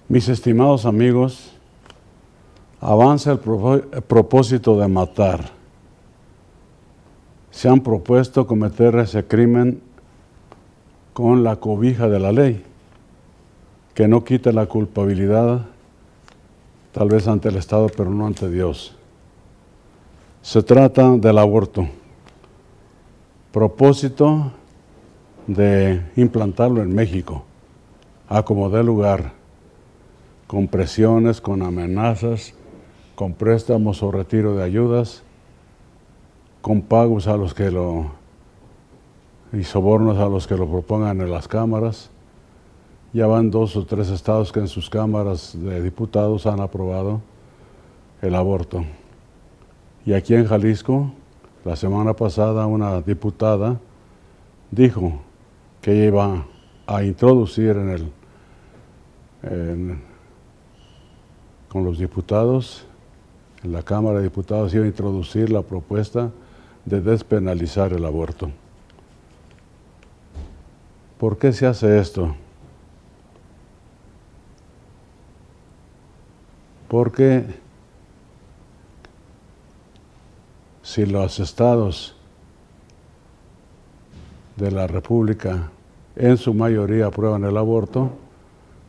Mis estimados amigos, avanza el propósito de matar. Se han propuesto cometer ese crimen con la cobija de la ley, que no quite la culpabilidad, tal vez ante el Estado, pero no ante Dios. Se trata del aborto. Propósito de implantarlo en México, a como dé lugar, con presiones, con amenazas, con préstamos o retiro de ayudas, con pagos a los que y sobornos a los que lo propongan en las cámaras. Ya van 2 o 3 estados que en sus cámaras de diputados han aprobado el aborto. Y aquí en Jalisco, la semana pasada, una diputada dijo que ella iba a introducir con los diputados, en la Cámara de Diputados, iba a introducir la propuesta de despenalizar el aborto. ¿Por qué se hace esto? Porque si los estados de la República en su mayoría aprueban el aborto,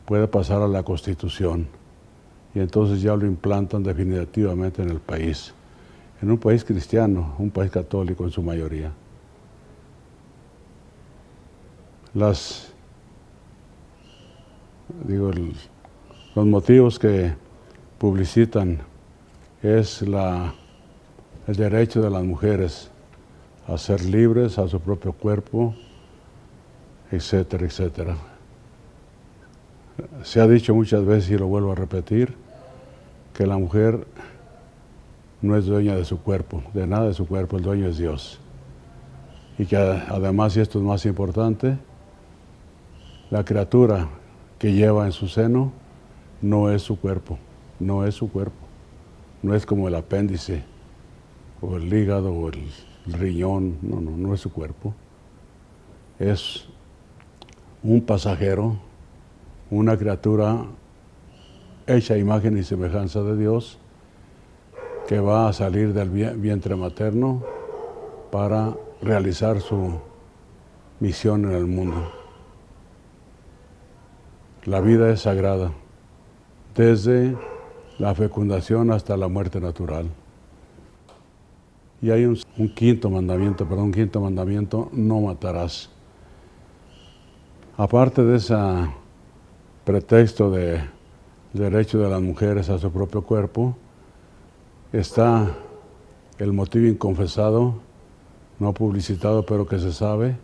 puede pasar a la Constitución y entonces ya lo implantan definitivamente en el país, en un país cristiano, un país católico en su mayoría. Los motivos que publicitan es el derecho de las mujeres a ser libres, a su propio cuerpo, etcétera, etcétera. Se ha dicho muchas veces, y lo vuelvo a repetir, que la mujer no es dueña de su cuerpo, de nada de su cuerpo, el dueño es Dios. Y que además, y esto es más importante, la criatura que lleva en su seno no es su cuerpo, no es su cuerpo. No es como el apéndice, o el hígado, o el riñón, no es su cuerpo. Es un pasajero, una criatura hecha a imagen y semejanza de Dios, que va a salir del vientre materno para realizar su misión en el mundo. La vida es sagrada, desde la fecundación hasta la muerte natural. Y hay un quinto mandamiento, no matarás. Aparte de ese pretexto de derecho de las mujeres a su propio cuerpo, está el motivo inconfesado, no publicitado, pero que se sabe,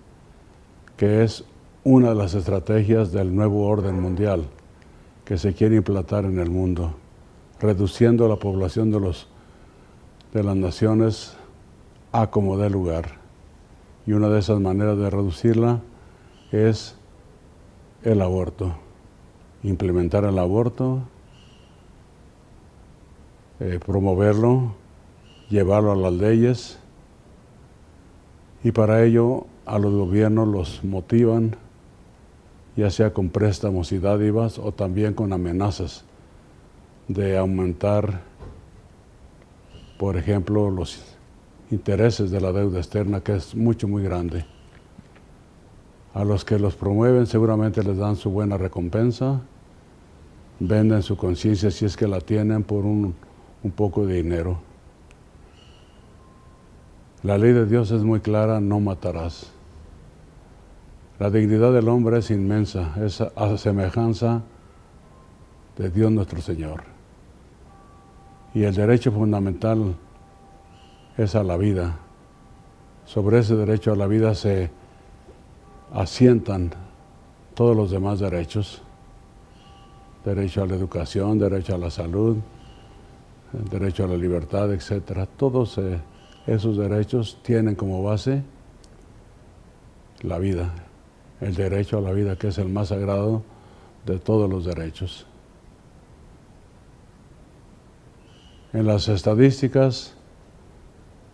que es una de las estrategias del nuevo orden mundial que se quiere implantar en el mundo, reduciendo la población de las naciones a como dé lugar. Y una de esas maneras de reducirla es el aborto. Implementar el aborto, promoverlo, llevarlo a las leyes, y para ello a los gobiernos los motivan, ya sea con préstamos y dádivas o también con amenazas de aumentar, por ejemplo, los intereses de la deuda externa, que es muy grande. A los que los promueven seguramente les dan su buena recompensa, venden su conciencia si es que la tienen por un poco de dinero. La ley de Dios es muy clara, no matarás. La dignidad del hombre es inmensa, es a semejanza de Dios nuestro Señor. Y el derecho fundamental es a la vida. Sobre ese derecho a la vida se asientan todos los demás derechos. Derecho a la educación, derecho a la salud, derecho a la libertad, etc. Todos esos derechos tienen como base la vida, el derecho a la vida, que es el más sagrado de todos los derechos. En las estadísticas,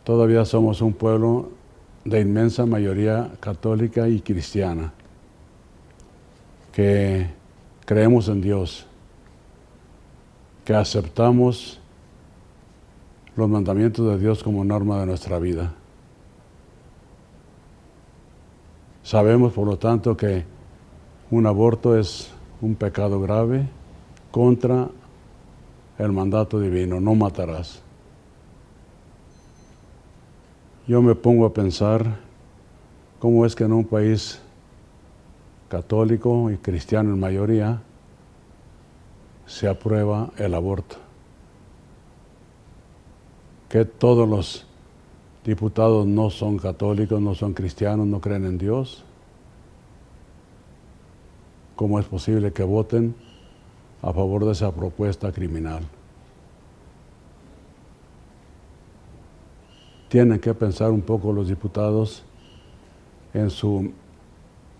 todavía somos un pueblo de inmensa mayoría católica y cristiana, que creemos en Dios, que aceptamos los mandamientos de Dios como norma de nuestra vida. Sabemos, por lo tanto, que un aborto es un pecado grave contra el mandato divino, no matarás. Yo me pongo a pensar cómo es que en un país católico y cristiano en mayoría se aprueba el aborto. Que todos los diputados no son católicos, no son cristianos, no creen en Dios. ¿Cómo es posible que voten a favor de esa propuesta criminal? Tienen que pensar un poco los diputados en su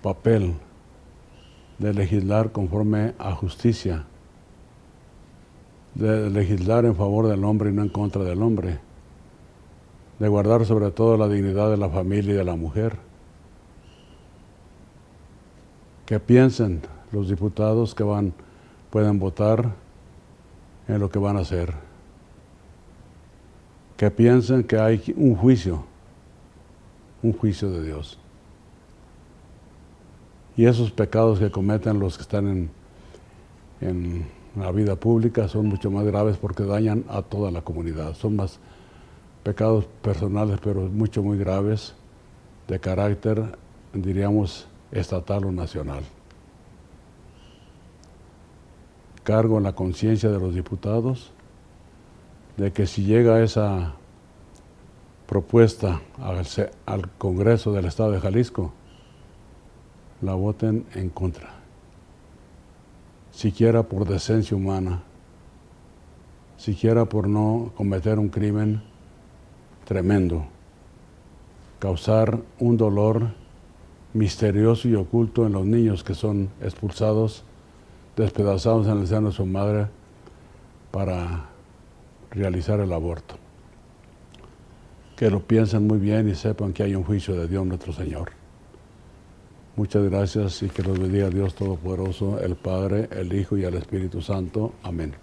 papel de legislar conforme a justicia, de legislar en favor del hombre y no en contra del hombre, de guardar sobre todo la dignidad de la familia y de la mujer. Que piensen los diputados que pueden votar en lo que van a hacer. Que piensen que hay un juicio de Dios. Y esos pecados que cometen los que están en la vida pública son mucho más graves porque dañan a toda la comunidad. Son más pecados personales, pero muy graves, de carácter, diríamos, estatal o nacional. Cargo en la conciencia de los diputados de que si llega esa propuesta al Congreso del Estado de Jalisco, la voten en contra, siquiera por decencia humana, siquiera por no cometer un crimen tremendo, causar un dolor misterioso y oculto en los niños que son expulsados, despedazados en el seno de su madre para realizar el aborto. Que lo piensen muy bien y sepan que hay un juicio de Dios nuestro Señor. Muchas gracias y que los bendiga Dios Todopoderoso, el Padre, el Hijo y el Espíritu Santo. Amén.